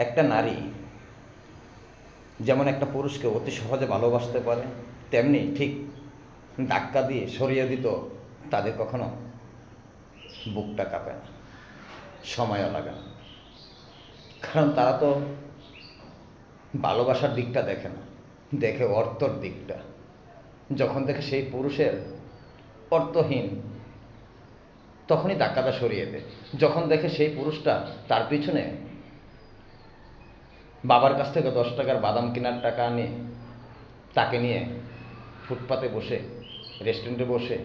একটা নারী যেমন একটা পুরুষকে অতি সহজে ভালোবাসতে পারে, তেমনি ঠিক ধাক্কা দিয়ে সরিয়ে দিত তাদের কখনো বুকটা কাঁপে না, সময়ও লাগে না। কারণ তারা তো ভালোবাসার দিকটা দেখে না, দেখে অর্থর দিকটা। যখন দেখে সেই পুরুষের অর্থহীন, তখনই ধাক্কাটা সরিয়ে দেয়। যখন দেখে সেই পুরুষটা তার পিছনে বাবার কাছ থেকে 10 টাকার বাদাম কেনার টাকা নিয়ে তাকে নিয়ে ফুটপাতে বসে, রেস্টুরেন্টে বসে,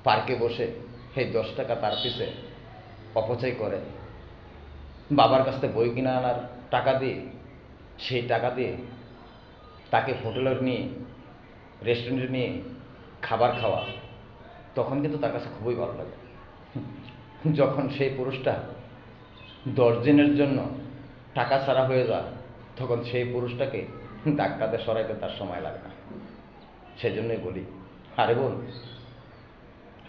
পার্কে বসে সেই 10 টাকা তার পিছে অপচয় করে, বাবার কাছ থেকে বই কিনে আনার টাকা দিয়ে, সেই টাকা দিয়ে তাকে হোটেলে নিয়ে, রেস্টুরেন্টে নিয়ে খাবার খাওয়া, তখন কিন্তু তার কাছে খুবই ভালো লাগে। যখন সেই পুরুষটা 10 দিনের জন্য টাকা ছাড়া হয়ে যায়, তখন সেই পুরুষটাকে ধাক্কাতে সরাইতে তার সময় লাগে না। সেজন্যই বলি, আরে বোন,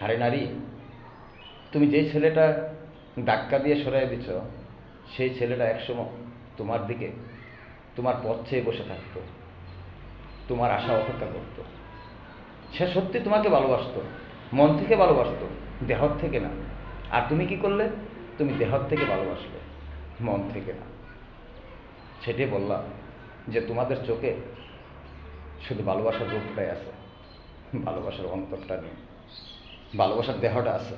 আরে নারী, তুমি যেই ছেলেটা ধাক্কা দিয়ে সরাই দিচ্ছ, সেই ছেলেটা একসময় তোমার দিকে, তোমার পথ চেয়ে বসে থাকতো, তোমার আশা অপেক্ষা করতো। সে সত্যি তোমাকে ভালোবাসতো, মন থেকে ভালোবাসতো, দেহর থেকে না। আর তুমি কি করলে? তুমি দেহর থেকে ভালোবাসলে, মন থেকে না। সেটাই বললাম যে তোমাদের চোখে শুধু ভালোবাসার রূপটাই আছে, ভালোবাসার অন্তরটা নেই। ভালোবাসার দেহটা আছে,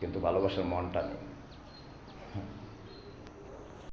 কিন্তু ভালোবাসার মনটা নেই।